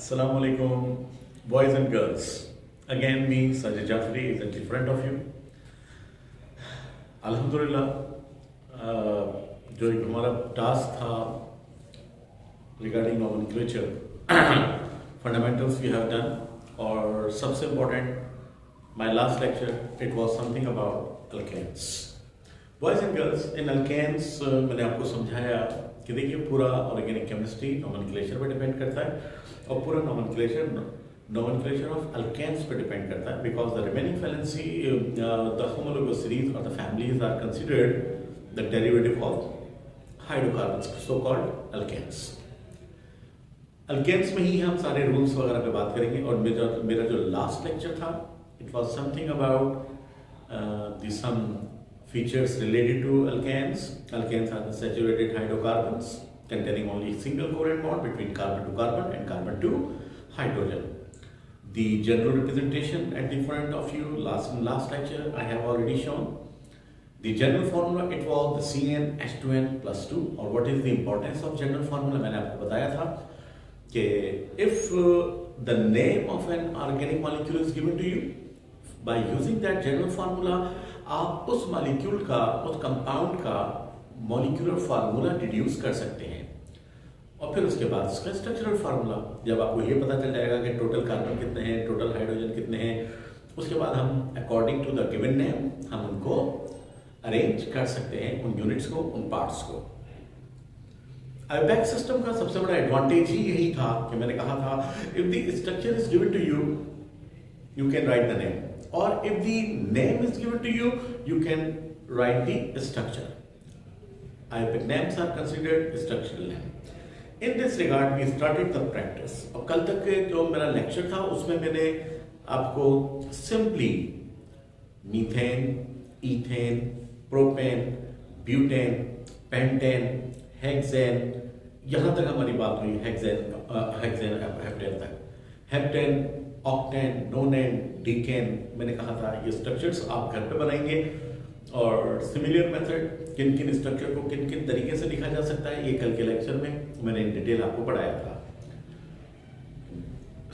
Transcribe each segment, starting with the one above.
Assalamu alaikum, boys and girls. Again, me, Sajid Jafri, is in front of you. Alhamdulillah, जो एक हमारा task था regarding nomenclature, fundamentals we have done, और सबसे important, my last lecture, it was something about alkanes. Boys and girls, in alkanes मैंने आपको समझाया कि देखिए पूरा ऑर्गेनिक केमिस्ट्री नोमेनक्लेचर पे डिपेंड करता है और पूरा नोमेनक्लेचर ऑफ अल्केन्स पे डिपेंड करता है because the remaining valency the homologous series और the families are considered the derivative of hydrocarbons so called alkanes. Alkanes में ही हम सारे रूल्स वगैरह पे बात करेंगे और मेरा जो लास्ट लेक्चर था it was something about the sum features related to alkanes. Alkanes are the saturated hydrocarbons containing only single covalent bond between carbon to carbon and carbon to hydrogen. The general representation at the front of you last lecture I have already shown. The general formula it was the CnH2n plus 2 or what is the importance of general formula मैंने आपको बताया था कि if the name of an organic molecule is given to you by using that general formula आप उस molecule का उस compound का मॉलिक्यूलर फार्मूला डिड्यूस कर सकते हैं और फिर उसके बाद उसका स्ट्रक्चरल फार्मूला जब आपको ये पता चल जाएगा कि टोटल कार्बन कितने हैं टोटल हाइड्रोजन कितने हैं उसके बाद हम according to the given name हम उनको अरेंज कर सकते हैं उन यूनिट्स को उन पार्ट्स को। आईबैक सिस्टम का सबसे बड़ा एडवांटेज ही यही था कि मैंने कहा था if the structure is given to you can write the name or if the name is given to you, you can write the structure. IUPAC names are considered structural name. In this regard, we started the practice. और कल तक के जो मेरा lecture था उसमें मैंने आपको simply methane, ethane, propane, butane, pentane, hexane, यहाँ तक हमारी बात हुई हेक्सेन हेप्टेन तक, हेप्टेन, ऑक्टेन, नोनेन, डीकेन, मैंने कहा था ये स्ट्रक्चर्स आप घर पे बनाएंगे और सिमिलर मेथड किन किन स्ट्रक्चर को किन किन तरीके से लिखा जा सकता है ये कल के लेक्चर में मैंने इन डिटेल आपको पढ़ाया था।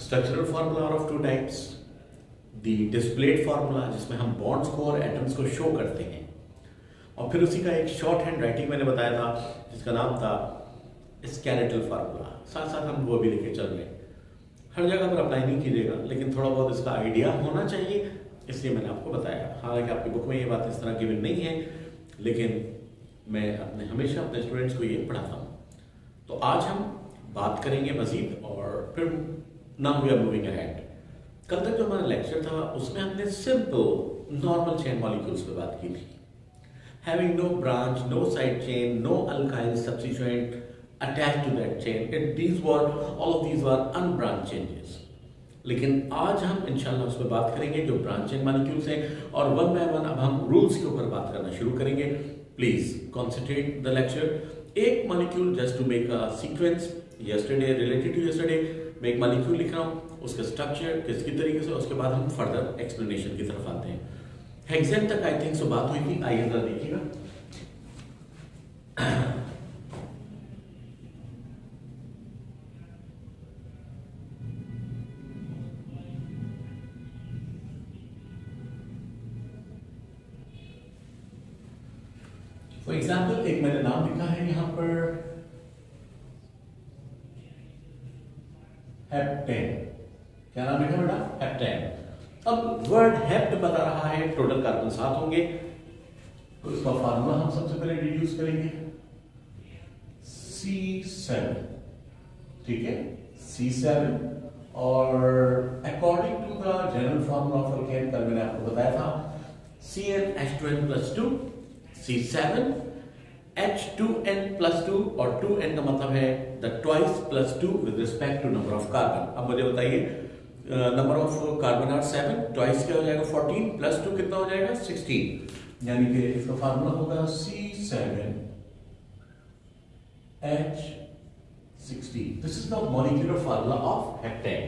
Structural formula are of two types, the displayed formula जिसमें हम बॉन्ड्स को और एटम्स को शो करते हैं और फिर उसी का एक शॉर्ट हैंड राइटिंग मैंने बताया था जिसका नाम था स्केलेटल फार्मूला, साथ साथ हम वो भी लिखे चल रहे हैं। हर जगह पर अप्लाई नहीं कीजिएगा लेकिन थोड़ा बहुत इसका आइडिया होना चाहिए इसलिए मैंने आपको बताया। हालांकि आपकी बुक में ये बात इस तरह की भी नहीं है लेकिन मैं हमेशा अपने स्टूडेंट्स को ये पढ़ाता हूँ। तो आज हम बात करेंगे मजीद और फिर now we are moving ahead. कल तक जो हमारा लेक्चर था उसमें हमने सिंपल नॉर्मल चेन मॉलिक्यूल्स पे बात की थी, having no branch, no side chain, no alkyl substituent attached to that chain. All of these were unbranched changes. लेकिन आज हम इंशाल्लाह उस पर बात करेंगे जो ब्रांचिंग मॉलिक्यूल्स हैं और वन बाय वन अब हम रूल्स के ऊपर बात करना शुरू करेंगे। Please concentrate the lecture. एक molecule just to make a sequence yesterday related to yesterday मैं एक मॉलिक्यूल लिख रहा हूँ उसका स्ट्रक्चर किसकी तरीके से उसके बाद हम फर्दर एक्सप्लेनेशन की तरफ आते हैं। हेक्सेन तक आई थिंक सो बात हुई थी, आइए जरा देखिएगा। फॉर एग्जाम्पल एक मैंने नाम लिखा है यहां पर हेप्टेन, क्या नाम लिखा बेटा? हेप्टेन। अब वर्ड हेप्ट बता रहा है टोटल कार्बन 7 होंगे तो इसका फार्मूला हम सबसे पहले डिड्यूस करेंगे C7, ठीक है C7 और according to the general formula of alkane कल मैंने आपको बताया था CnH2n plus 2 C7 H2n plus 2 और 2n का मतलब है the twice plus 2 with respect to number of carbon। अब मुझे बताइए number of carbon are 7, twice क्या हो जाएगा 14 प्लस 2 कितना हो जाएगा 16, यानी कि इसका फार्मूला होगा C7H16। This is the molecular formula of heptane.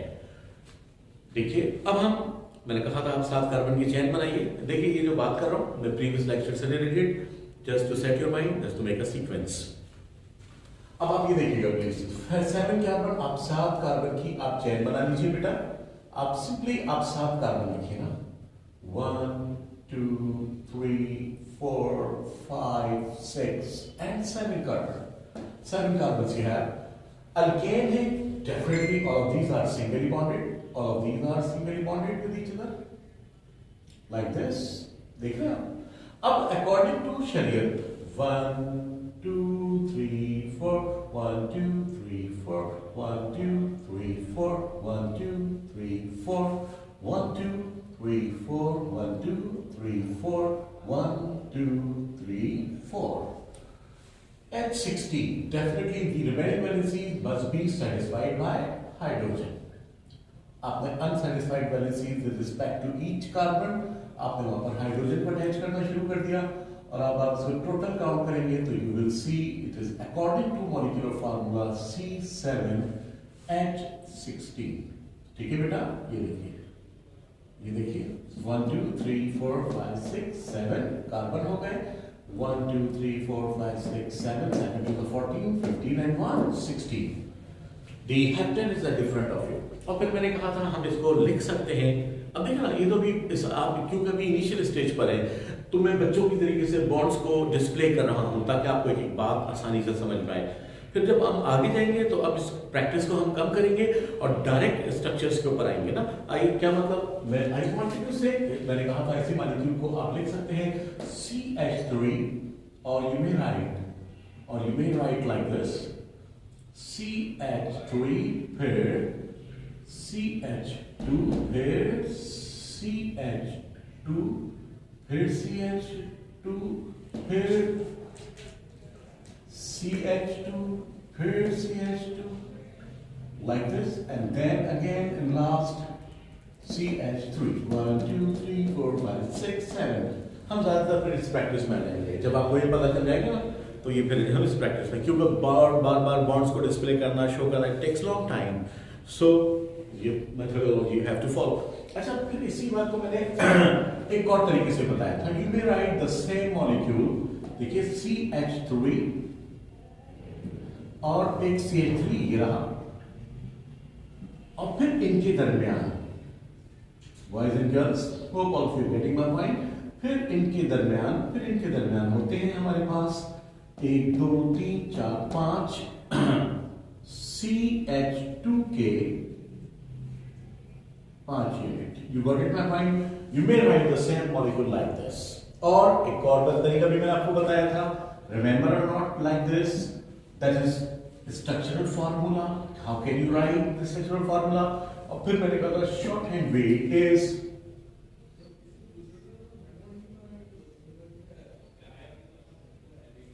देखिए अब हम मैंने कहा था आप 7 कार्बन की चेन बनाइए। देखिए ये जो बात कर रहा हूं मैं प्रीवियस लेक्चर से related just to set your mind just to make a sequence. अब आप ये देखिएगा प्लीज, 7 कार्बन, आप 7 कार्बन की आप चेन बना लीजिए बेटा। आप सिंपली आप 7 कार्बन लिखिए ना, 1 2 3 4 5 6 and 7 carbon, 7 carbons you have. Alkane है, definitely all of these are singly bonded, all of these are singly bonded with each other like this, देख रहे हैं आप। अब according to शरीयत 1 2 3 4 1 2 3 4 1 2 3 4 1 2 3 4 1 2 3 4 1 2 3 4 1 2 3 4 At 16, definitely the remaining valencies must be satisfied by hydrogen. आपने unsatisfied valencies with respect to each carbon, आपने वहां पर हाइड्रोजन को अटैच करना शुरू कर दिया, और अब आप इसको टोटल काउंट करेंगे तो you will see it is according to molecular formula C7 at 16. ठीक है बेटा, ये देखिए 1 2 3 4 5 6 7 कार्बन हो गए, 1 2 3 4 5 6 7 7 to the 14 15 and 1 16. The heptane is a different of you. और फिर मैंने कहा था हम इसको लिख सकते हैं। अब देखना ये तो भी इस आप क्योंकि अभी इनिशियल स्टेज पर है तो मैं बच्चों की तरीके से बॉन्ड्स को डिस्प्ले कर रहा हूं ताकि आपको एक एक बात आसानी से समझ पाए। फिर जब हम आगे जाएंगे तो अब इस प्रैक्टिस को हम कम करेंगे और डायरेक्ट स्ट्रक्चर्स के ऊपर आएंगे ना। आइए क्या मतलब मैं आई वांटेड टू से मैंने कहा था ऐसे मॉलिक्यूल को आप लिख सकते हैं CH3 और you may right like this CH3 फिर CH2 फिर CH2 फिर CH2 फिर CH2 फिर CH2 like this and then again and last CH3 1 2 3 4 5 6 7 हम ज्यादातर फिर इस प्रैक्टिस में लेंगे। जब आपको ये पता चल जाएगा ना तो ये फिर हम इस प्रैक्टिस में क्योंकि बार बार बॉन्ड्स को डिस्प्ले करना शो करना टेक्स लॉन्ग टाइम, सो ये methodology you have to follow. अच्छा फिर इसी बात को मैंने एक और तरीके से बताया था, you may right the same molecule, देखिए CH3 और एक CH3 ये रहा और फिर इनके दरमियान boys and girls hope all of you getting my point, फिर इनके दरमियान होते हैं हमारे पास 1 2 3 4 5 CH2 के 5 unit. You got it my point, you may right the same molecule like this. और एक और तरीका भी मैंने आपको बताया था, रिमेंबर और not like this, that is structural formula. How can you right the structural formula? और फिर मैंने कहा था short hand way is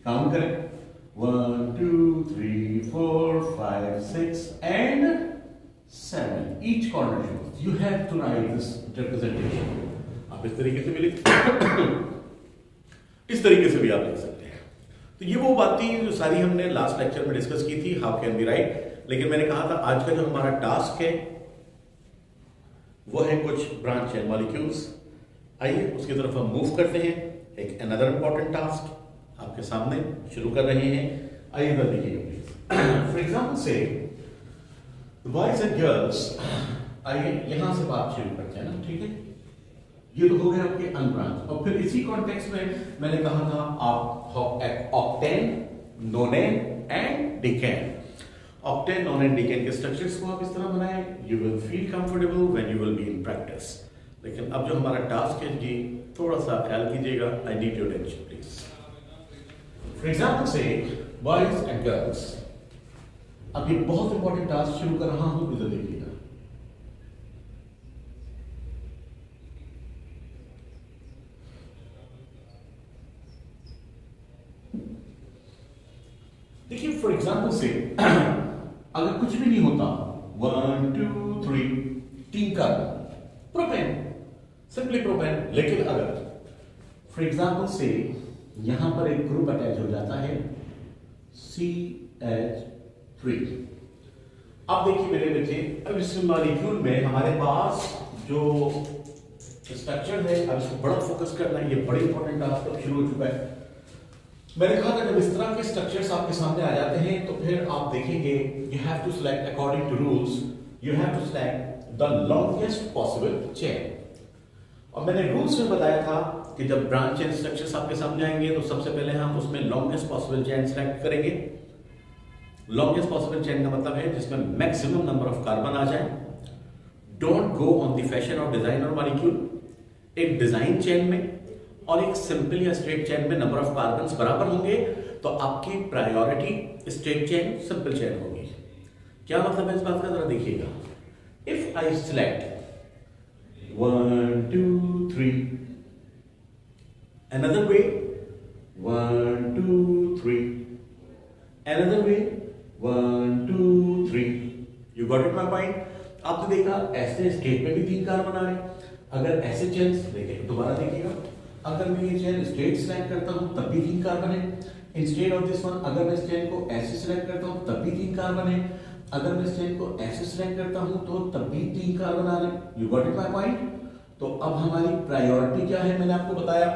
count करें 1 2 3 4 5 6 and 7 each corner shows. You have to write this representation. आप इस तरीके से भी लिख इस तरीके से भी आप लिख सकते हैं। तो ये वो बात थी जो सारी हमने लास्ट लेक्चर में डिस्कस की थी, हाउ कैन बी राइट। लेकिन मैंने कहा था आज का जो हमारा टास्क है वो है कुछ ब्रांच एंड मॉलिक्यूल्स। आइए उसकी तरफ हम मूव करते हैं। एक अनदर इंपॉर्टेंट टास्क आपके सामने शुरू कर रहे हैं। आइए इधर देखिएगा प्लीज। फॉर एग्जाम्पल से बॉयज एंड गर्ल्स, आइए यहां से बात शुरू करते हैं ना, ठीक है। ये तो हो गए आपके अनब्रांच। और फिर इसी कॉन्टेक्स्ट में मैंने कहा था आप octane, nonane and decane. Octane, nonane, decane के स्ट्रक्चर्स को आप इस तरह बनाएं, you will feel comfortable when you will be in practice. लेकिन अब जो हमारा टास्क है जी, थोड़ा सा ख्याल कीजिएगा। I need your attention please. For example से बॉयज एंड गर्ल्स, अब ये बहुत इंपॉर्टेंट टास्क शुरू कर रहा हूं, इधर देखिएगा। देखिए फॉर एग्जाम्पल से अगर कुछ भी नहीं होता, 1 2 3 3 कार्बन, प्रोपेन, सिंपली प्रोपेन। लेकिन अगर फॉर एग्जाम्पल से यहां पर एक ग्रुप अटैच हो जाता है CH3। अब देखिए मेरे बच्चे, अब इस मॉलिक्यूल में हमारे पास जो स्ट्रक्चर है, अब इसको बड़ा फोकस करना है, ये बड़ी इंपॉर्टेंट टास्क अब शुरू हो चुका है। मैंने कहा था जब इस तरह के स्ट्रक्चर्स आपके सामने आ जाते हैं तो फिर आप देखेंगे you have to select according to rules, you have to select the longest possible chain. और मैंने रूल्स में बताया था कि जब ब्रांच चेन स्ट्रक्चर्स आपके सामने आएंगे तो सबसे पहले हम उसमें लॉन्गेस्ट पॉसिबल चेन सिलेक्ट करेंगे। लॉन्गेस्ट पॉसिबल चेन का मतलब है जिसमें मैक्सिमम नंबर ऑफ कार्बन आ जाए। Don't go on the fashion of design और मॉलिक्यूल। एक डिजाइन चेन में और एक सिंपल या स्ट्रेट चेन में नंबर ऑफ कार्बन्स बराबर होंगे तो आपकी priority straight chain simple chain होगी। क्या मतलब है इस बात का जरा देखिएगा। If I select 1 2 3, another way 1 2 3, another way 1 2 3, you got it my point। आपने देखा ऐसे स्ट्रेट में भी 3 कार्बन आ रहे हैं। अगर ऐसे चेन देखिए, दोबारा देखिएगा, अगर मैं ये चेन स्ट्रेट सिलेक्ट करता हूं तब भी 3 कार्बन है। इंस्टेड ऑफ दिस वन अगर मैं इस चेन को ऐसे सिलेक्ट करता हूं तब भी 3 कार्बन है। अगर मैं इस चेन को ऐसे सिलेक्ट करता हूं तो तब भी 3 कार्बन आ रहे हैं। You got it my point. तो अब हमारी प्रायोरिटी क्या है, मैंने आपको बताया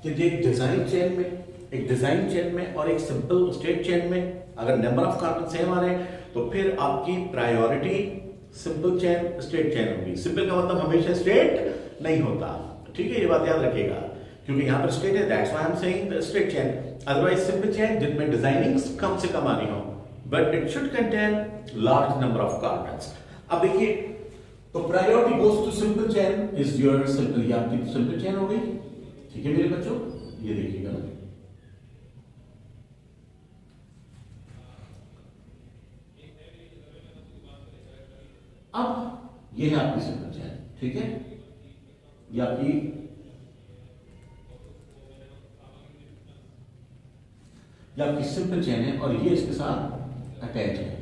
कि एक डिजाइन चेन में और एक सिंपल स्ट्रेट चेन में अगर नंबर ऑफ कार्बन सेम आ रहे हैं तो फिर आपकी priority simple chain straight chain होगी। सिंपल का मतलब हमेशा स्ट्रेट नहीं होता, ठीक है, ये बात याद रखिएगा, क्योंकि यहां पर स्ट्रेट है, that's why I am saying straight chain. Otherwise simple chain जिनमें डिजाइनिंग्स कम से कम आनी हो, but it should contain large number of carbons. अब देखिए, तो priority goes to simple chain is your simple, ये आपकी सिंपल चेन हो गई, ठीक है मेरे बच्चों, ये देखिएगा ना। अब ये है आपकी सिंपल चेन, ठीक है, ये आपकी सिंपल चेन है और ये इसके साथ अटैच है।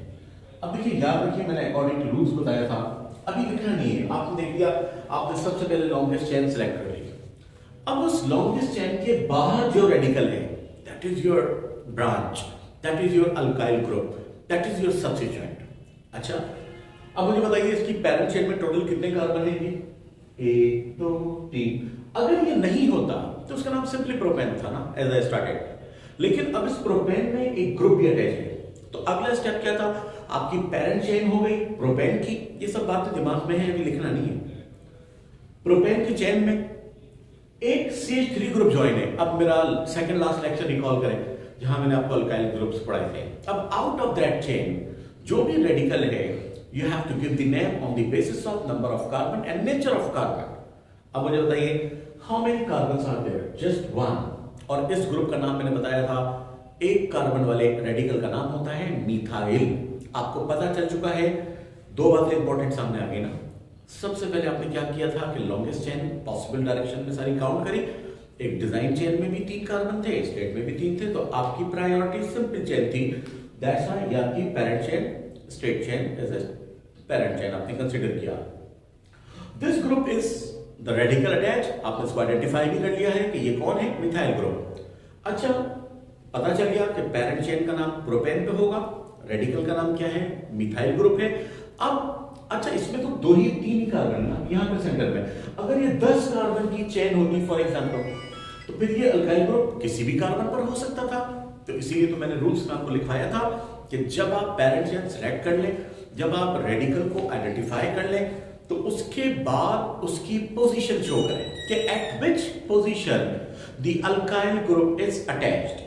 अब देखिए, याद रखिए मैंने अकॉर्डिंग टू रूल्स बताया था, अभी लिखना नहीं है, आपने देख लिया, आपने सबसे पहले लॉन्गेस्ट चेन सेलेक्ट कर ली। अब उस लॉन्गेस्ट चेन के बाहर जो रेडिकल है, that is your branch, that is your alkyl group, that is your substituent. अच्छा, अब मुझे बताइए इसकी पैरेंट चेन में टोटल कितने कार्बन है? 1 2 3। अगर ये नहीं होता तो उसका नाम सिंपली प्रोपेन था ना, एज आई स्टार्टेड, लेकिन अब इस प्रोपेन में एक ग्रुप भी अटैच है। तो अगला स्टेप क्या था, आपकी पैरेंट चेन हो गई प्रोपेन की, ये सब बातें दिमाग में है, अभी लिखना नहीं है। प्रोपेन की चेन में एक CH3 ग्रुप ज्वाइन है। अब मेरा सेकंड लास्ट लेक्चर रिकॉल करें जहां मैंने आपको अल्काइल ग्रुप्स पढ़ाए थे। अब आउट ऑफ दैट चेन जो भी रेडिकल है, you have to give the name on the basis of number of carbon and nature of carbon. अब मुझे बताइए, how many carbon are there? Just 1। और इस ग्रुप का नाम मैंने बताया था, एक कार्बन वाले रेडिकल का नाम होता है मिथाइल। आपको पता चल चुका है, 2 बातें इंपॉर्टेंट सामने आ गई ना। सबसे पहले आपने क्या किया था कि लॉन्गेस्ट चेन पॉसिबल डायरेक्शन में सारी काउंट करी। एक डिजाइन चेन में भी 3 कार्बन थे, स्ट्रेट में भी 3 थे, तो आपकी प्रायोरिटी सिंपल चेन थी। दैट्स व्हाई ये आपकी parent chain, straight chain as a parent chain आपने कंसीडर किया। This group is the radical attach. आपने इसको आइडेंटिफाई भी कर लिया है कि ये कौन है, मिथाइल ग्रुप। अच्छा, पता चल गया कि पैरेंट चेन का नाम प्रोपेन पे होगा, रेडिकल का नाम क्या है, मिथाइल ग्रुप है। अब अच्छा, इसमें तो 2 ही 3 ही कार्बन ना यहां पे सेंटर में। अगर ये 10 कार्बन की चेन होती फॉर एग्जांपल, तो फिर ये अल्काइल ग्रुप किसी भी कार्बन पर हो सकता था। तो इसीलिए तो मैंने रूल्स में आपको लिखवाया था कि जब आप पैरेंट चेन सेलेक्ट कर लें, जब आप रेडिकल को आइडेंटिफाई कर लें, तो उसके बाद उसकी पोजीशन शो करें कि eight which position the alkyl group is attached.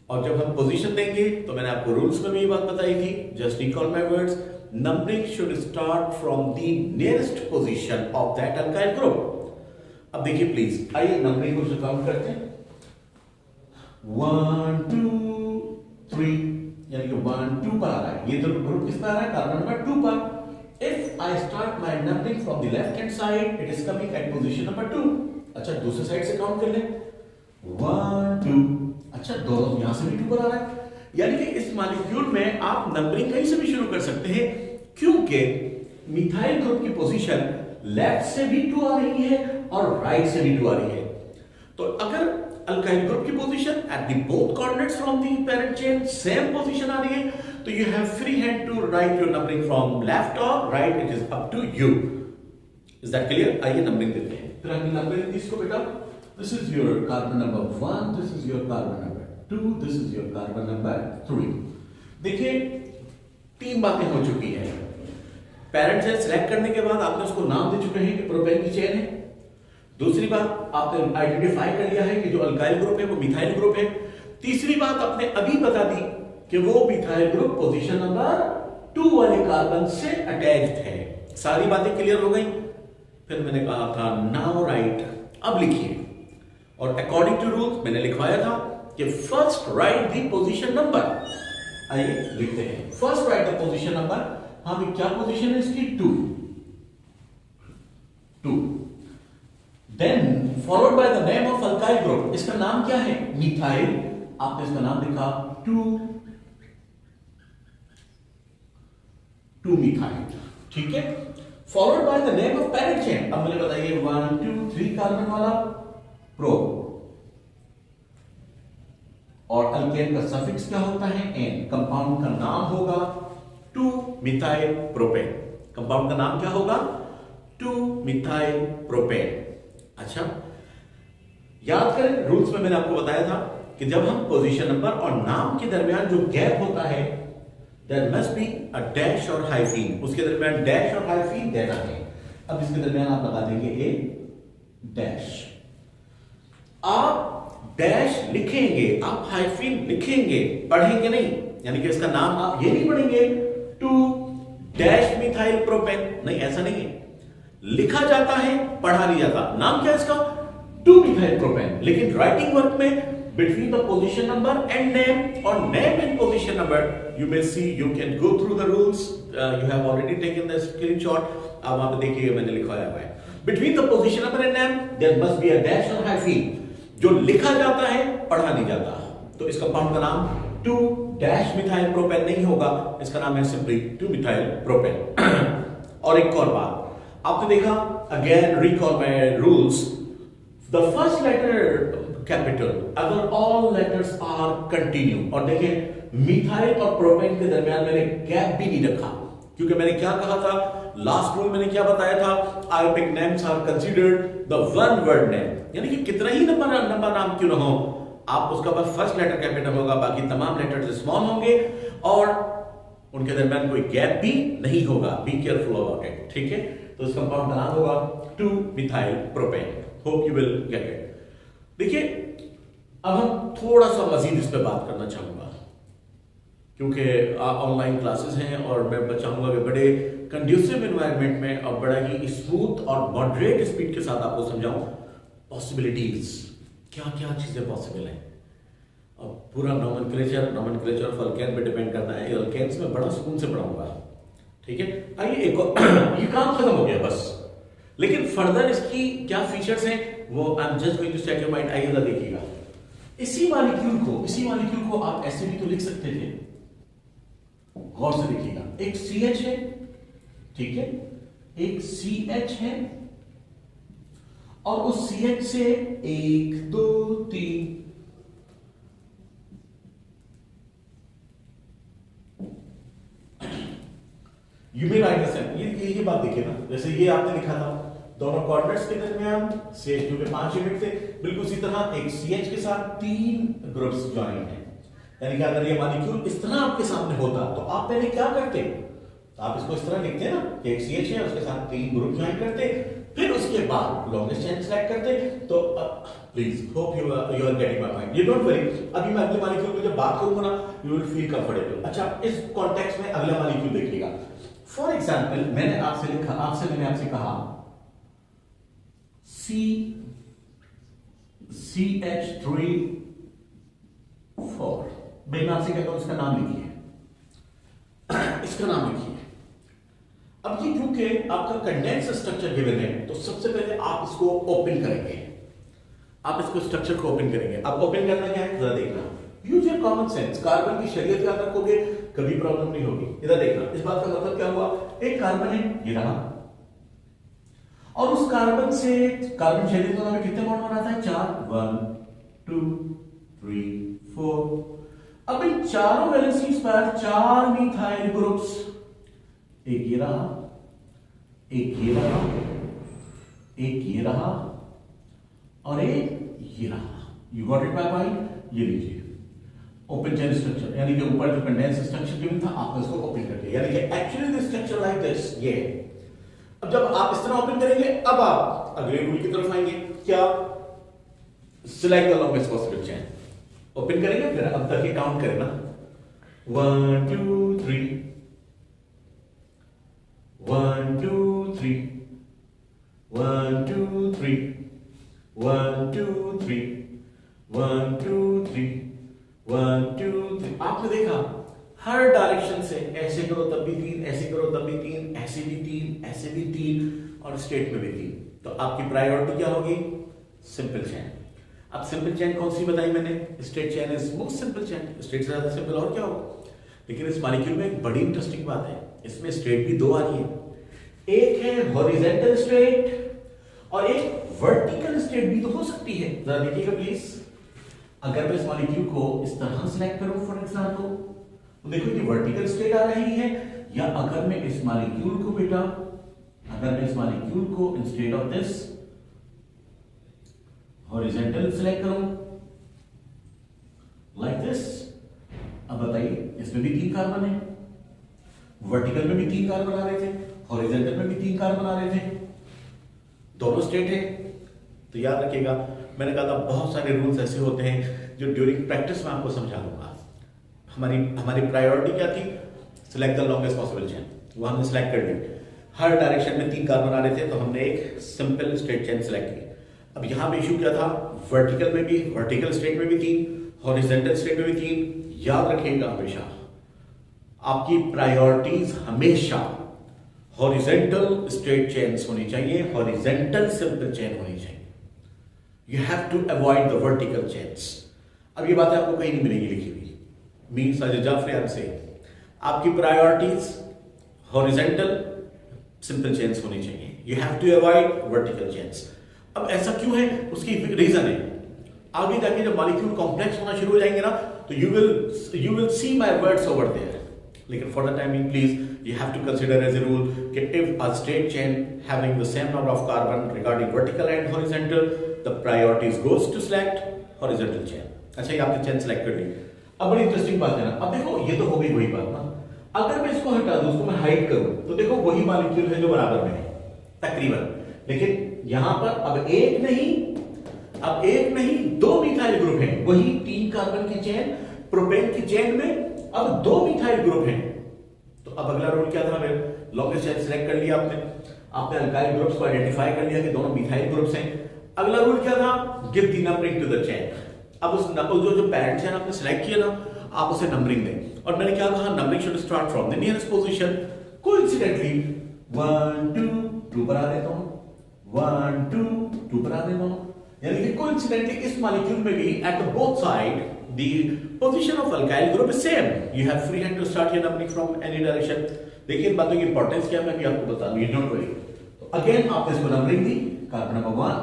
और जब हम पोजीशन देंगे तो मैंने आपको रूल्स में भी ये बात बताई थी, just recall my words, numbering should start from the nearest position of that alkyl group. अब देखिए प्लीज, आइए नंबरिंग को काउंट करते हैं। 1 2 3, यानी कि 1 2 पर आ रहा है। ये तो ग्रुप किस पर आ रहा है, कार्बन नंबर 2 पर। If I start my numbering from the left hand side, it is coming at position number 2. अच्छा, दूसरे साइड से काउंट कर लें, 1 2। अच्छा, दोनों यहां से भी 2 पर आ रहा है, यानी कि इस मॉलिक्यूल में आप नंबरिंग कहीं से भी शुरू कर सकते हैं, क्योंकि मिथाइल ग्रुप की पोजीशन लेफ्ट से भी 2 आ रही है और राइट से भी 2 आ रही है। तो अगर अल्काइल ग्रुप की position at the both coordinates from the parent chain same position आ रही है, तो you have free hand to write your numbering from left और right, it is up to you. Is that clear? आइए numbering देते हैं। फिर हमने नंबरिंग दी इसको बेटा, This is your carbon number 1, this is your carbon number 2, this is your carbon number 3. देखिए 3 बातें हो चुकी है। पैरेंट से सिलेक्ट करने के बाद आपने उसको नाम दे चुके हैं कि प्रोपेन की चेन है। दूसरी बात, आपने आइडेंटिफाई कर लिया है कि जो अल्काइल ग्रुप है वो मिथाइल ग्रुप है। तीसरी बात आपने अभी बता दी कि वो मिथाइल ग्रुप पोजीशन नंबर 2 वाले कार्बन से अटैच्ड है। सारी बातें क्लियर हो गई। फिर मैंने कहा था नाउ राइट, अब लिखिए। और अकॉर्डिंग टू रूल्स मैंने लिखवाया था कि first write the position number. आइए लिखते हैं, first write the position number. हाँ भी क्या पोजीशन है इसकी? 2। Then followed by the name of alkyl group. इसका नाम क्या है? मिथाइल। आपने इसका नाम लिखा 2 मिथाइल, ठीक है। Followed by the name of parent chain. अब मुझे बताइए 1 2 3 कार्बन वाला प्रो, और अल्केन का सफिक्स क्या होता है? एन। कंपाउंड का नाम होगा 2 मिथाइल प्रोपेन। कंपाउंड का नाम क्या होगा? 2 मिथाइल प्रोपेन। अच्छा, याद करें रूल्स में मैंने आपको बताया था कि जब हम पोजीशन नंबर और नाम के दरमियान जो गैप होता है, there must be a dash or hyphen. उसके दरमियान डैश और हाइफीन देना है। अब इसके दरमियान आप लगा देंगे ए डैश। आप डैश लिखेंगे, आप हाइफीन लिखेंगे, पढ़ेंगे नहीं। यानी कि इसका नाम आप ये नहीं पढ़ेंगे 2 डैश मिथाइल प्रोपेन, नहीं, ऐसा नहीं है। लिखा जाता है, पढ़ा नहीं जाता। नाम क्या है इसका? 2 मिथाइल प्रोपेन। लेकिन राइटिंग वर्क में between the position number and name, or name and position number, you may see, you can go through the rules. You have already taken the screenshot. अब वहां पे देखिए मैंने लिखवाया हुआ है between the position number and name there must be a dash or hyphen. जो लिखा जाता है, पढ़ा नहीं जाता। तो इस कंपाउंड का नाम 2 डैश मिथाइल प्रोपेन नहीं होगा, इसका नाम है सिंपली 2 मिथाइल प्रोपेन। और एक और बात आपने देखा, again recall my rules, the first letter capital अगर ऑल लेटर्स आर कंटिन्यू। और देखिए मिथाइल और प्रोपेन के दरमियान मैंने गैप भी नहीं रखा, क्योंकि मैंने क्या कहा था लास्ट रूल, मैंने क्या बताया था? Alkanic names are considered the one word name. यानी कि कितना ही नंबर नाम क्यों ना हो, आप उसका बस फर्स्ट लेटर कैपिटल होगा, बाकी तमाम लेटर्स स्मॉल होंगे और उनके दरमियान कोई गैप भी नहीं होगा। बी केयरफुल अबाउट इट, ठीक है। तो इस कंपाउंड का नाम होगा 2 methyl propane. Hope you will get it. देखिए अब हम थोड़ा सा मजीद इस पे बात करना चाहूंगा, क्योंकि ऑनलाइन क्लासेस हैं और मैं चाहूंगा कि बड़े कंड्यूसिव एनवायरनमेंट में और बड़ा ही स्मूथ और मॉडरेट स्पीड के साथ आपको समझाऊं पॉसिबिलिटीज, क्या क्या चीजें पॉसिबल हैं। और पूरा नोमेनक्लेचर ऑफ अल्केन पे डिपेंड करना है। अल्केन्स में बड़ा सुकून से पढ़ाऊंगा, ठीक है। आइए एक और ये काम खत्म हो गया बस, लेकिन फर्दर इसकी क्या फीचर्स हैं वो I am just going to set your mind. आइए जरा देखिएगा, इसी मॉलिक्यूल को आप ऐसे भी तो लिख सकते थे, गौर से देखिएगा। एक CH है, ठीक है, एक CH है, और उस CH से 1 2 3 you may right the same. ये बात देखिए ना, जैसे ये आपने लिखा था दोनों कोऑर्डिनेट्स के दरमियान CH2 के 5 यूनिट थे, बिल्कुल इसी तरह एक CH के साथ 3 ग्रुप्स ज्वाइन हैं। यानी कि अगर ये मॉलिक्यूल इस तरह आपके सामने होता तो आप पहले क्या करते? तो आप इसको इस तरह लिखते हैं ना कि एक CH है, उसके साथ 3 ग्रुप ज्वाइन करते, फिर उसके बाद लॉन्गेस्ट चेन सेलेक्ट करते। तो please hope you are getting my point. You don't worry, अभी मैं अगले मॉलिक्यूल पे जब बात करूंगा ना, यू विल फील कंफर्टेबल। अच्छा, इस कॉन्टेक्स्ट में अगला मॉलिक्यूल देखिएगा। फॉर एग्जांपल मैंने आपसे कहा CH3 4। मैं आपसे कहता हूं इसका नाम लिखिए, इसका नाम लिखिए। अब ये क्योंकि आपका कंडेंस स्ट्रक्चर गिवन है, तो सबसे पहले आप इसको ओपन करेंगे। आप इसको स्ट्रक्चर को ओपन करेंगे। अब ओपन करना क्या है जरा देखना, use your common sense. Carbon की शरीयत याद रखोगे, कभी प्रॉब्लम नहीं होगी। इधर देखना, इस बात का मतलब क्या हुआ, एक कार्बन है ये रहा, और उस कार्बन से कार्बन शरीयत में कितने बॉन्ड बनाता है? 4 1 2 3 4। अब इन चारों वैलेंसीज पर 4 मिथाइल ग्रुप्स, एक ये रहा, एक ये रहा, एक ये रहा, और एक ये रहा, you got it my point. ये लीजिए ओपन चेन स्ट्रक्चर, यानी कि ऊपर जो कंडेंस स्ट्रक्चर गिवन था आपने इसको ओपन कर दिया, यानी कि actually this structure like this, ये। अब जब आप इस तरह ओपन करेंगे, अब आप अगले रूल की तरफ आएंगे, क्या? Select the longest possible chain, open करेंगे, फिर अब तक ये काउंट करें ना, 1 2 3 1 2 3 1 2 3 1 2 3 1 2 3 1 2 3। आपने देखा हर डायरेक्शन से ऐसे करो तब भी 3, ऐसे करो तब भी 3, ऐसे भी 3, ऐसे भी 3 और स्ट्रेट में भी 3। तो आपकी प्रायोरिटी क्या होगी? Simple chain. अब सिंपल चेन कौन सी बताई मैंने? Straight chain is most simple chain, straight से ज्यादा सिंपल और क्या होगा? लेकिन इस मॉलिक्यूल में एक बड़ी इंटरेस्टिंग बात है, इसमें स्ट्रेट भी दो आ रही है, एक है हॉरिजॉन्टल स्ट्रेट और एक वर्टिकल स्ट्रेट भी तो हो सकती है। जरा देखिएगा प्लीज, अगर मैं इस मॉलिक्यूल को इस तरह सेलेक्ट करूं फॉर एग्जांपल, तो देखो ये वर्टिकल स्ट्रेट आ रही है, या अगर मैं इस मॉलिक्यूल को बेटा, अगर मैं इस मॉलिक्यूल को instead of this horizontal select करूं लाइक दिस, अब बताइए इसमें भी 3 कार्बन है, वर्टिकल में भी 3 कार्बन आ रहे थे, हॉरिजॉन्टल में भी 3 कार्बन आ रहे थे, दोनों स्ट्रेट है। तो याद रखिएगा, मैंने कहा था बहुत सारे रूल्स ऐसे होते हैं जो ड्यूरिंग प्रैक्टिस में आपको समझा दूंगा। हमारी प्रायोरिटी क्या थी? Select the longest possible chain, वो हमने सिलेक्ट कर ली। हर डायरेक्शन में 3 कार्बन आ रहे थे, तो हमने एक सिंपल स्ट्रेट चेन सिलेक्ट की। अब यहां पे इशू क्या था? वर्टिकल में भी, वर्टिकल स्ट्रेट में भी 3, हॉरिजॉन्टल स्ट्रेट में भी 3। याद रखिएगा हमेशा आपकी प्रायोरिटीज हमेशा हॉरिजॉन्टल स्ट्रेट चेन्स होनी चाहिए, हॉरिजॉन्टल सिंपल चेन होनी चाहिए। You have to avoid the vertical chains. अब ये बातें आपको कहीं नहीं मिलेगी लिखी हुई। मीन साजिद जाफरी से आपकी प्रायोरिटीज हॉरिजॉन्टल सिंपल चेन्स होनी चाहिए, you have to avoid vertical chains. अब ऐसा क्यों है? उसकी रीजन है, आगे जाके जब मॉलिक्यूल कॉम्प्लेक्स होना शुरू हो जाएंगे ना, तो you will see my words over there. लेकिन for the timing please you have to consider as a rule that if a straight chain having the same number of carbon regarding vertical and horizontal, the priorities goes to select horizontal chain। अच्छा, ये आपने chain select कर ली। अब बड़ी interesting बात है ना, अब देखो ये तो हो गई वही बात ना, अगर मैं इसको हटा दूं, उसको मैं हाइड करूं, तो देखो वही मॉलिक्यूल है जो बराबर में है तकरीबन। लेकिन यहां पर अब एक नहीं 2 मिथाइल ग्रुप हैं, वही 3 कार्बन की चेन, प्रोपेन की चेन में अब 2 मिथाइल ग्रुप हैं। तो अब अगला रूल क्या था? फिर लॉन्गेस्ट चेन सिलेक्ट कर लिया आपने अल्काइल ग्रुप्स को आइडेंटिफाई कर लिया कि दोनों मिथाइल ग्रुप्स हैं। अगला रूल क्या था? Give the numbering to the chain. अब उस जो पैरेंट चेन आपने सिलेक्ट किया ना, आप उसे नंबरिंग दें। और मैंने क्या कहा? Numbering should start from the nearest position. Coincidentally 1 2 2 पर आ रहे दोनों, 1 2 2 पर आ रहे दोनों, यानी कि कोइंसिडेंटली इस मॉलिक्यूल में भी eight the both side the position of alkyl group is same, you have free hand to start your numbering from any direction। देखिए इन बातों की इंपॉर्टेंस क्या मैं भी आपको बता दूं, डोंट वरी। तो अगेन आपने इसको numbering the, carbon number 1,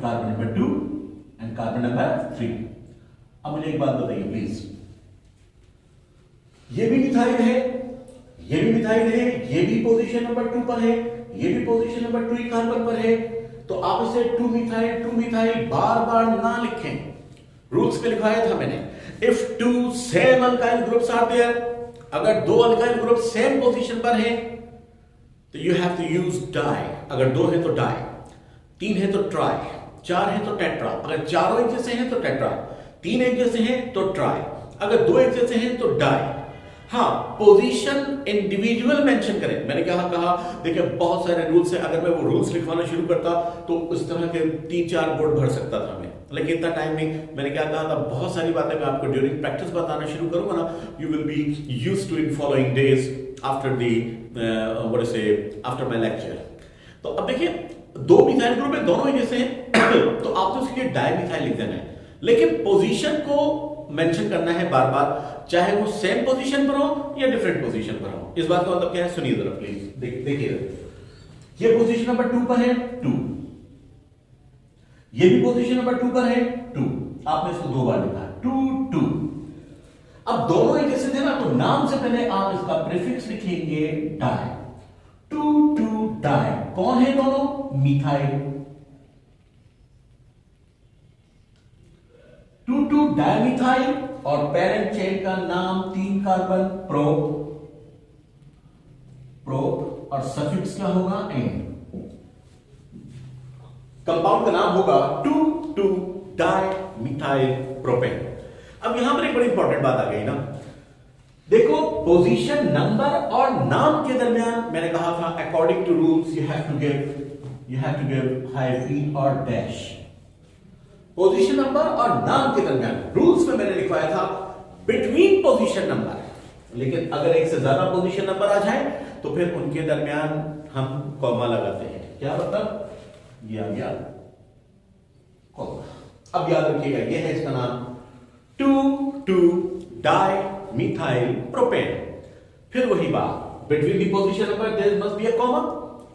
carbon number 2 and carbon number 3। अब मुझे एक बात बताइए प्लीज, ये भी मिथाइल है, ये भी मिथाइल है, ये भी पोजीशन नंबर 2 पर है, ये भी पोजीशन नंबर 2 कार्बन पर है, तो आप इसे 2 मिथाइल बार बार ना लिखें। रूल्स में लिखाया था मैंने, if 2 same alkyl groups are there, अगर 2 अल्काइल ग्रुप सेम पोजीशन पर हैं, तो you have to use di. अगर 2 है तो डाई, 3 है तो ट्राई, 4 है तो टेट्रा। अगर चारों एक जैसे हैं तो टेट्रा, 3 एक जैसे हैं तो ट्राई, अगर 2 एक जैसे हैं तो डाई। हाँ, पोजीशन इंडिविजुअल मेंशन करें। मैंने क्या कहा? देखिए बहुत सारे रूल्स हैं, अगर मैं वो रूल्स लिखवाना शुरू करता तो उस तरह के 3-4 बोर्ड भर सकता था मैं, लेकिन इतना टाइम नहीं। मैंने क्या कहा था? बहुत सारी बातें मैं आपको ड्यूरिंग प्रैक्टिस बताना शुरू करूंगा ना, you will be used to in following days after after my lecture. तो अब देखिए 2 मिथाइल ग्रुप है, दोनों ही जैसे हैं तो आपको उसके लिए डाई मिथाइल लिख देना है, लेकिन पोजीशन को मेंशन करना है बार बार, चाहे वो सेम पोजीशन पर हो या डिफरेंट पोजीशन पर हो। इस बात का मतलब क्या है? सुनिए जरा प्लीज, देखिए ये पोजीशन नंबर 2 पर है 2, ये भी पोजीशन नंबर 2 पर है 2, आपने इसको 2 बार लिखा 2 2। अब दोनों एक जैसे थे ना, तो नाम से पहले आप इसका प्रीफिक्स लिखेंगे डाई, 2 2 डाई। कौन है दोनों? मिथाइल। 2 डायमिथाइल और पेरेंट चेन का नाम 3 कार्बन प्रोप, और सफिक्स क्या होगा एन। कंपाउंड का नाम होगा 2 डायमिथाइल प्रोपेन। अब यहां पर एक बड़ी इंपॉर्टेंट बात आ गई ना, देखो पोजीशन नंबर और नाम के दरमियान मैंने कहा था according to rules you have to give hyphen or dash. Position number और नाम के दरमियान रूल्स में मैंने लिखवाया था बिटवीन पोजीशन नंबर, लेकिन अगर एक से ज्यादा पोजीशन नंबर आ जाए तो फिर उनके दरमियान हम कॉमा लगाते हैं। क्या मतलब, ये आ गया कॉमा। अब याद रखिएगा ये है इसका नाम 2 डाइमिथाइल प्रोपेन। फिर वही बात, between the position number there must be a comma,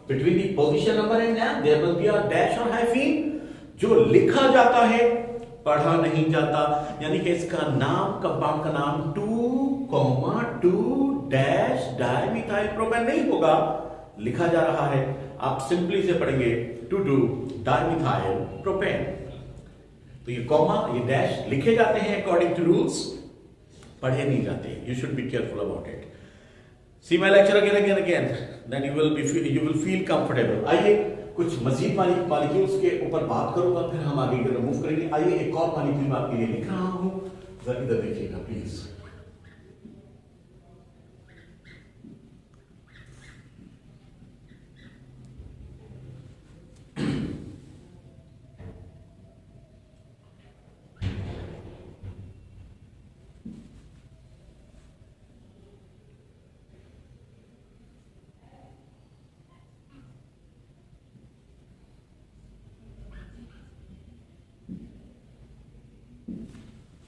between the position number and नाम there must be a dash और हाइफन। जो लिखा जाता है पढ़ा नहीं जाता, यानी कि इसका नाम, कंपाउंड का नाम 2 डैश डाइमिथाइल प्रोपेन नहीं होगा, लिखा जा रहा है, आप सिंपली से पढ़ेंगे 2 डाइमिथाइल प्रोपेन। तो ये कॉमा ये डैश लिखे जाते हैं अकॉर्डिंग टू रूल्स, पढ़े नहीं जाते। You should be careful about it. See my lecture again, then you will feel comfortable. आइए कुछ मजीद मॉलिक्यूल्स के ऊपर बात करूंगा, फिर हम आगे मूव करेंगे। आइए एक और मॉलिक्यूल मैं आपके लिए लिख रहा हूं, जरा इधर देखिएगा प्लीज।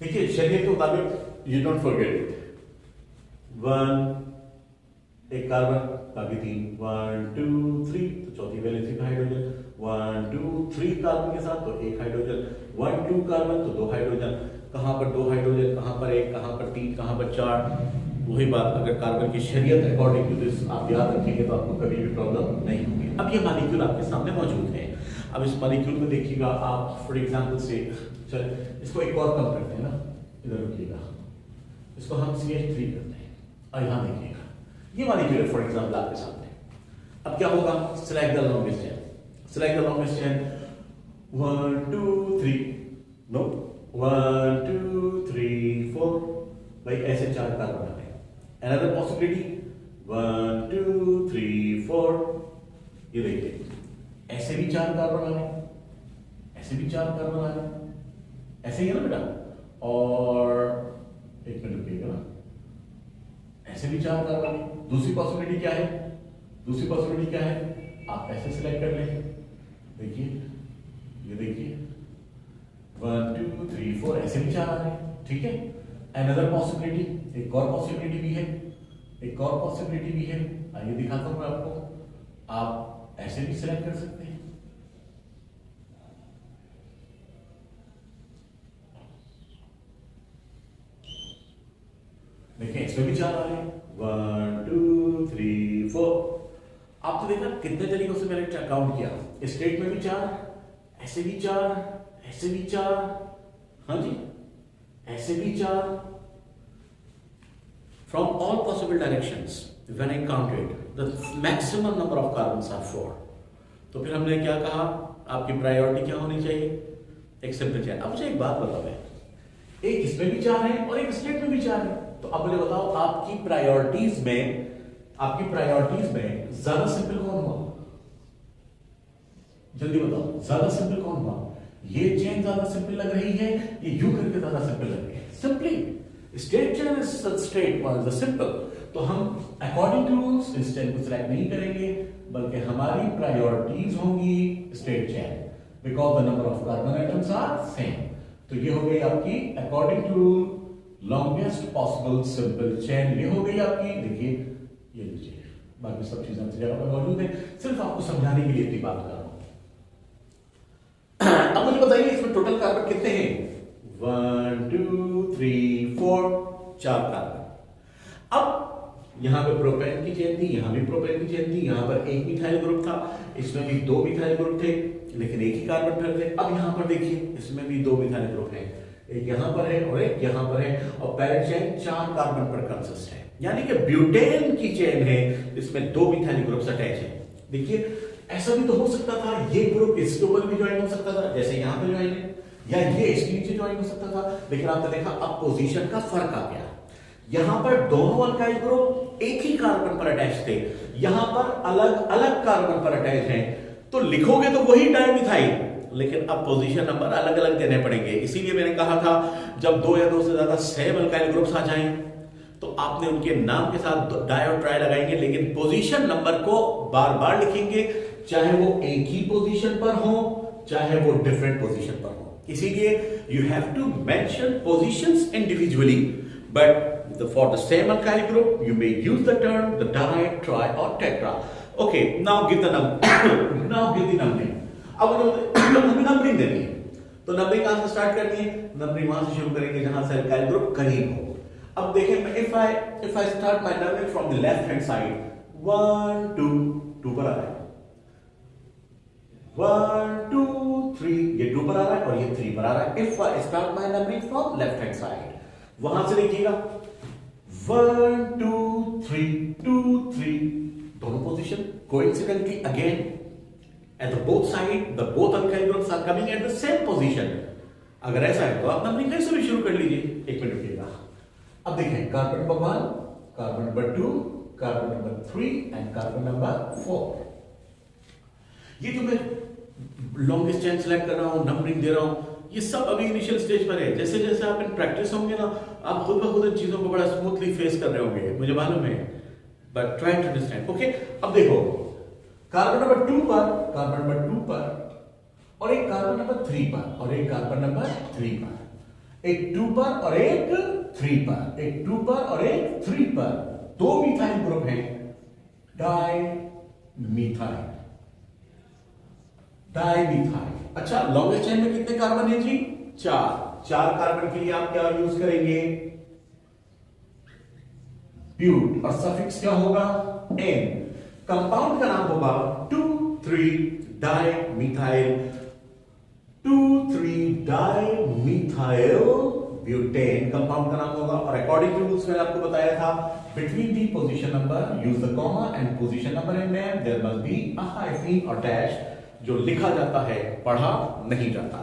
देखिए शरीर के मुताबिक यू डोंट फॉरगेट इट। 1 एक कार्बन, बाकी 3 1 2 3, तो चौथी वैलेंसी का हाइड्रोजन। 1 2 3 कार्बन के साथ तो एक हाइड्रोजन, 1 2 कार्बन तो 2 हाइड्रोजन। कहां पर 2 हाइड्रोजन, कहां पर 1, कहां पर 3, कहां पर 4। वही बात, अगर कार्बन की शरीयत अकॉर्डिंग टू दिस आप याद रखेंगे तो आपको कभी भी प्रॉब्लम नहीं होगी। अब ये मॉलिक्यूल आपके सामने मौजूद है। अब इस मॉलिक्यूल में देखिएगा आप, फॉर एग्जांपल से चल इसको एक और कम करते हैं ना, इधर रुकिएगा, इसको हम CH3 करते हैं और यहां देखिएगा ये मॉलिक्यूल फॉर एग्जांपल आपके सामने। अब क्या होगा, select the longest chain, select the longest chain 1 2 3, no 1 2 3 4, भाई ऐसे 4 कार्बन आ गए। अनदर पॉसिबिलिटी 1 2 3 4, ये देखिए ऐसे भी 4 कार्बन आ गए, ऐसे भी 4 कार्बन आ गए, ऐसे ही है ना बेटा। और एक मिनट रुकिएगा, ऐसे भी 4 कार्बन। दूसरी पॉसिबिलिटी क्या है, दूसरी पॉसिबिलिटी क्या है, आप ऐसे सिलेक्ट कर लें, देखिए ये देखिए 1 2 3 4, ऐसे भी 4 आ रहे हैं, ठीक है। अनदर पॉसिबिलिटी, एक और पॉसिबिलिटी भी है, एक और पॉसिबिलिटी भी है, आइए दिखाता हूं मैं आपको। आप ऐसे भी सिलेक्ट कर सकते हैं, देखिए इसमें भी 4 आ रहे हैं, 1 2 3 4। आप तो देखा कितने तरीकों से मैंने काउंट किया, स्टेट में भी 4, ऐसे भी 4, ऐसे भी 4, हाँ जी ऐसे भी 4। From all possible directions when I counted the maximum number of carbons are 4। तो फिर हमने क्या कहा, आपकी प्रायोरिटी क्या होनी चाहिए, एक सिंपल चेन। अब मुझे एक बात बताओ, एक इसमें भी 4 है और एक स्टेट में भी 4 है, तो अब मुझे बताओ आपकी प्रायोरिटीज में ज्यादा सिंपल कौन हुआ, जल्दी बताओ ज्यादा सिंपल कौन हुआ। ये चेन ज्यादा सिंपल लग रही है, ये यू करके ज्यादा सिंपल लग रही है। Simply straight chain is straight one is simple, तो हम अकॉर्डिंग टू रूल्स इस चेन को सिलेक्ट नहीं करेंगे, बल्कि हमारी प्रायोरिटीज होंगी straight chain, because the number of carbon atoms are same. तो ये हो गई आपकी according to rule longest possible simple chain, ये हो गई आपकी। देखिए ये लीजिए, बाकी सब चीजें अपनी जगह पर मौजूद है, सिर्फ आपको समझाने के लिए इतनी बात कर रहा हूं। अब मुझे बताइए इसमें टोटल कार्बन कितने हैं, 1 2 3 4, 4 कार्बन। अब यहां पे प्रोपेन की चेन थी, यहां भी प्रोपेन की चेन थी, यहां पर एक मिथाइल ग्रुप था, इसमें भी 2 मिथाइल ग्रुप थे, लेकिन एक ही कार्बन फिर थे। अब यहां पर देखिए इसमें भी 2 मिथाइल ग्रुप हैं, एक यहां पर है और एक यहां पर है, और पैरेंट चेन 4 कार्बन पर कंसिस्ट है, यानी कि ब्यूटेन की चेन है इसमें 2 मिथाइल ग्रुप्स अटैच है। देखिए ऐसा भी तो हो सकता था, ये ग्रुप इसके ऊपर भी ज्वाइन हो सकता था, जैसे यहां पे ज्वाइन है, या ये इसके नीचे ज्वाइन हो सकता था, लेकिन आपने देखा अब पोजीशन का फर्क आ गया। यहां पर दोनों अल्काइल ग्रुप एक ही कार्बन पर अटैच थे, यहां पर अलग अलग कार्बन पर अटैच हैं, तो लिखोगे तो वही डायमिथाइल, लेकिन अब पोजीशन नंबर अलग अलग देने पड़ेंगे। इसीलिए मैंने कहा था जब 2 या 2 से ज्यादा सेम अल्काइल ग्रुप्स आ जाएं तो आपने उनके नाम के साथ डाई और ट्राई लगाएंगे, लेकिन पोजीशन नंबर को बार बार लिखेंगे, चाहे वो एक ही पोजीशन पर हो चाहे वो डिफरेंट पोजीशन पर हो। इसीलिए you have to mention positions individually, but for the same alkyl group you may use the term the di, tri और tetra. Okay, now give the numbering. अब हमें नंबरिंग देनी है, तो नंबरिंग कहां से स्टार्ट करनी है? नंबरिंग वहां से शुरू करेंगे जहां से अल्काइल ग्रुप करीब हो। अब देखें, if I start my numbering from the left hand side, 1 2 2 पर आ रहा है, 1 2 3, ये 2 पर आ रहा है और ये 3 पर आ रहा है। If I start my numbering from left hand side, वहां से देखिएगा 1 2 3 2 3, दोनों position coincidentally again at the both side the both alkyl groups are coming at the same position। अगर ऐसा है तो आप नंबरिंग कैसे भी शुरू कर लीजिए। एक मिनट रुकिएगा। अब देखें, carbon number 1, carbon number 2, carbon number 3 and carbon number 4। ये जो मैं लॉन्गेस्ट चेन सेलेक्ट कर रहा हूं, नंबरिंग दे रहा हूं, ये सब अभी इनिशियल स्टेज पर है। जैसे जैसे आप इन प्रैक्टिस होंगे ना, आप खुद ब खुद इन चीजों को बड़ा स्मूथली फेस कर रहे होंगे, मुझे मालूम है, but try to understand. Okay, अब देखो, कार्बन नंबर 2 पर, कार्बन नंबर 2 पर और एक कार्बन नंबर 3 पर और एक कार्बन नंबर 3 पर, एक 2 पर और एक 3 पर, एक 2 पर और एक 3 पर, 2 मिथाइल ग्रुप हैं, डाई मिथाइल। अच्छा, लॉन्गेस्ट चेन में कितने कार्बन है जी? 4 कार्बन के लिए आप क्या यूज करेंगे? ब्यूट, और सफिक्स क्या होगा? एन। कंपाउंड का नाम होगा 2,3 डाइमिथाइल, 2,3 डाइमिथाइल ब्यूटेन कंपाउंड का नाम होगा। और अकॉर्डिंग टू रूल्स मैंने आपको बताया था, between the position number use the comma and position number in name there must be a hyphen or dash, जो लिखा जाता है पढ़ा नहीं जाता।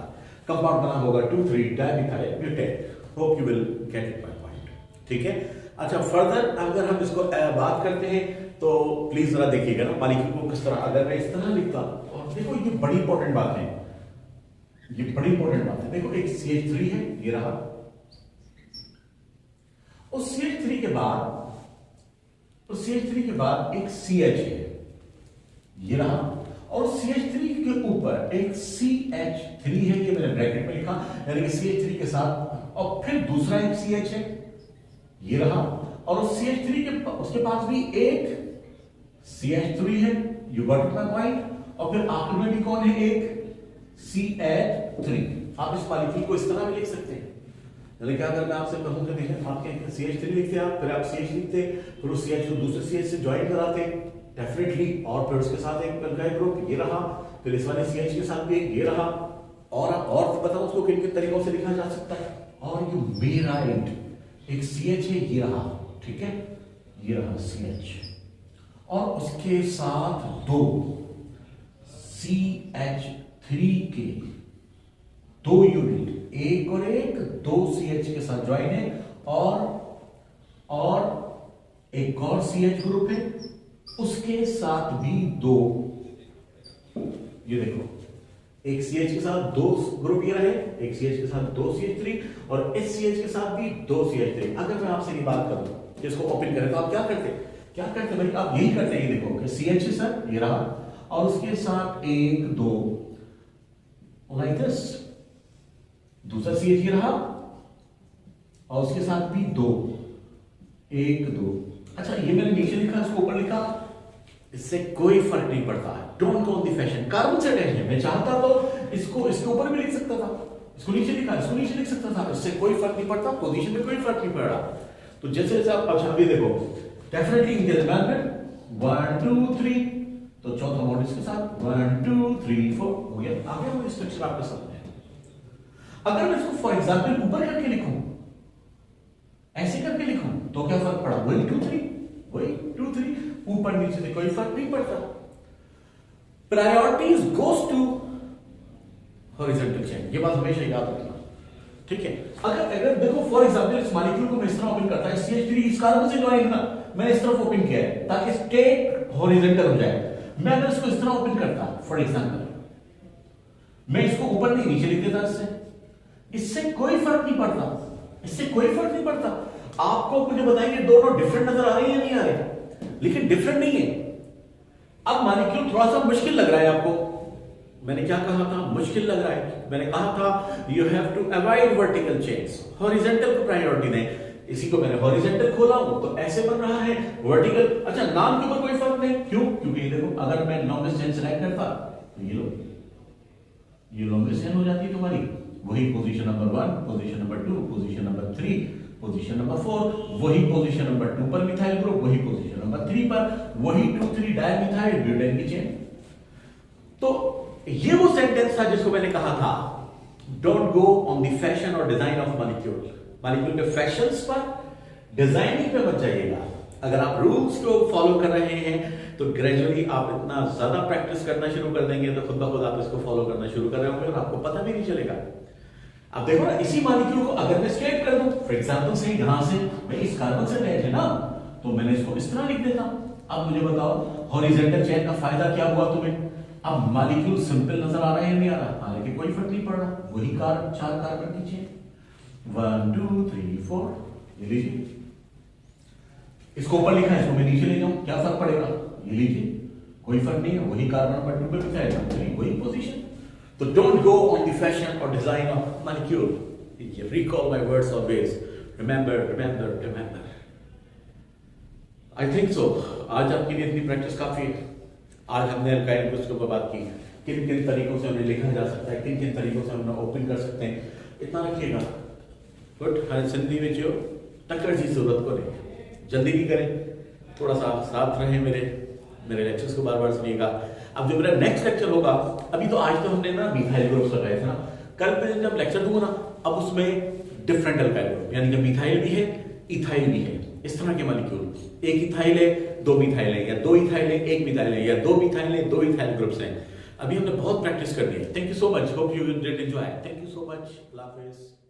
कंपाउंड का नाम होगा 2,3 dimethyl butane. Hope you will get it my point. ठीक है, अच्छा, फर्दर अगर हम इसको बात करते हैं तो प्लीज जरा देखिएगा ना मालिकी को किस तरह, अगर मैं इस तरह लिखता, और देखो ये बड़ी इंपॉर्टेंट बात है, ये बड़ी इंपॉर्टेंट बात है। देखो एक CH3 है, ये रहा, उस CH3 के बाद एक CH है, ये रहा, और CH3 के ऊपर एक CH3 है, ये मैंने ब्रैकेट में लिखा, यानी कि CH3 के साथ, और फिर दूसरा एक CH है, ये रहा, और उस CH3 के उसके पास भी एक CH3 है, यू गॉट माय पॉइंट, और फिर आखिर में भी कौन है? एक CH3। आप इस मॉलिक्यूल को इस तरह भी लिख सकते हैं, यानी क्या, अगर मैं आपसे कहूं कि देखें, आप CH3 लिखते आप, फिर आप CH लिखते, फिर उस CH को दूसरे CH से ज्वाइन कराते डेफिनेटली, और फिर उसके साथ एक अल्काइल ग्रुप ये रहा, फिर इस वाले CH के साथ भी एक ये रहा, और बताओ उसको किन किन तरीकों से लिखा जा सकता है। और यू मे राइट, एक CH है, ये रहा, ठीक है, ये रहा CH, और उसके साथ 2 CH3 के 2 यूनिट, एक और एक, 2 CH के साथ ज्वाइन है, और एक और CH ग्रुप है, उसके साथ भी 2, ये देखो, एक CH के साथ 2 ग्रुप ये रहे, एक CH के साथ 2 CH3, और इस CH के साथ भी 2 CH3। अगर मैं आपसे ये बात करूं, इसको ओपन करें, तो आप क्या करते भाई? आप यही करते हैं, ये देखो कि CH है सर, ये रहा, और उसके साथ 1 2 लाइक दिस, दूसरा CH ये रहा, और उसके साथ भी 2 1 2। अच्छा, ये मैंने नीचे लिखा, इसको ऊपर लिखा, इससे कोई फर्क नहीं पड़ता। Don't go on the fashion, carbon से अटैच है, मैं चाहता तो इसको इसके ऊपर भी लिख सकता था, इसको नीचे लिखा, इसको नीचे लिख सकता था, इससे कोई फर्क नहीं पड़ता, पोजीशन में कोई फर्क नहीं पड़ रहा। तो जैसे जैसे आप, अच्छा अभी देखो, डेफिनेटली इन दिस मैथड 1 2 3, तो चौथा मॉड इसके साथ 1 2 3 4 हो गया, आ गया वो स्ट्रक्चर आपके सामने। अगर मैं इसको फॉर एग्जाम्पल ऊपर करके लिखूं, ऐसे करके लिखूं, तो क्या फर्क पड़ा? वही 2 3, वही 2 3, ऊपर नीचे से कोई फर्क नहीं पड़ता। Priorities goes to horizontal chain, ये बात हमेशा याद रखना, ठीक है। अगर देखो फॉर एग्जांपल इस मॉलिक्यूल को मैं इस तरह ओपन करता है, CH3 इस कार्बन से ज्वाइन ना, मैंने इस तरफ ओपन किया है ताकि स्टेट हॉरिजॉन्टल हो जाए। मैं अगर इसको इस तरह ओपन करता फॉर एग्जांपल, मैं इसको ऊपर नहीं नीचे लिख देता, इससे कोई फर्क नहीं पड़ता, इससे कोई फर्क नहीं पड़ता। आपको मुझे बताएंगे दोनों डिफरेंट नजर आ रहे हैं या नहीं आ रहे? लेकिन डिफरेंट नहीं है। अब मॉलिक्यूल थोड़ा सा मुश्किल लग रहा है आपको, मैंने क्या कहा था? मुश्किल लग रहा है। मैंने कहा था you have to avoid vertical chains, horizontal को प्रायोरिटी दें। इसी को मैंने हॉरिजॉन्टल खोला हूं तो ऐसे बन रहा है, वर्टिकल। अच्छा, नाम के ऊपर कोई फर्क नहीं, क्यों? क्योंकि देखो अगर मैं लॉन्गेस्ट चेन सेलेक्ट करता तो ये लो, ये लॉन्गेस्ट चेन हो जाती है तुम्हारी, वही position number 1, position number 2, position number 3, position number 4, वही पोजीशन नंबर 2 पर मिथाइल ग्रुप, वही पोजीशन नंबर 3 पर, वही 2 3 डायमिथाइल ब्यूटेन की चेन। तो ये वो सेंटेंस था जिसको मैंने कहा था don't go on the fashion और डिजाइन ऑफ मॉलिक्यूल, मॉलिक्यूल के फैशंस पर, डिजाइनिंग पे मत जाइएगा। अगर आप रूल्स को फॉलो कर रहे हैं तो ग्रेजुअली आप इतना ज्यादा प्रैक्टिस करना शुरू कर देंगे तो खुद ब खुद आप इसको फॉलो करना शुरू कर रहे होंगे और आपको पता भी नहीं चलेगा। अब देखो ना, इसी मॉलिक्यूल को अगर मैं स्ट्रेट कर दूं, फॉर एग्जांपल से यहां से मैं इस कार्बन से अटैच है ना, तो मैंने इसको इस तरह लिख देता। अब मुझे बताओ हॉरिजॉन्टल चेन का फायदा क्या हुआ तुम्हें? अब मॉलिक्यूल सिंपल नजर आ रहा है या नहीं आ रहा? हालांकि कोई फर्क नहीं पड़ रहा, वही कार्बन, 4 कार्बन की चेन, 1 2 3 4, ये लीजिए। इसको ऊपर लिखा है, इसको मैं नीचे ले जाऊं, क्या फर्क पड़ेगा? ये लीजिए, कोई फर्क नहीं है, वही कार्बन नंबर 2 पे लिखा है, वही पोजीशन। तो don't go on the fashion और design of molecule. Recall my words always, remember remember remember. I think so आज आपके लिए इतनी प्रैक्टिस काफी है। आज हमने अल्काइल ग्रुप्स पर बात की, किन किन तरीकों से उन्हें लिखा जा सकता है, किन किन तरीकों से उन्हें ओपन कर सकते हैं, इतना रखिएगा। गुड। हर सिंधी में जो टक्कर जी जरूरत को नहीं, जल्दी नहीं करें, थोड़ा सा साथ रहें, मेरे लेक्चर्स को बार बार सुनिएगा। अब जो मेरा नेक्स्ट लेक्चर होगा, अभी तो आज तो हमने ना मिथाइल ग्रुप्स लगाए थे ना, कल मैं जब लेक्चर दूंगा ना, अब उसमें डिफरेंट अल्काइल ग्रुप, यानी कि मिथाइल भी है, इथाइल भी है, इस तरह के मॉलिक्यूल, एक इथाइल है, 2 मिथाइल है, या 2 इथाइल है, 1 मिथाइल है, या 2 मिथाइल है, 2 इथाइल ग्रुप्स हैं। अभी हमने बहुत प्रैक्टिस कर दी है। Thank you so much, hope you did enjoy. Thank you so much, अल्लाह हाफिज़।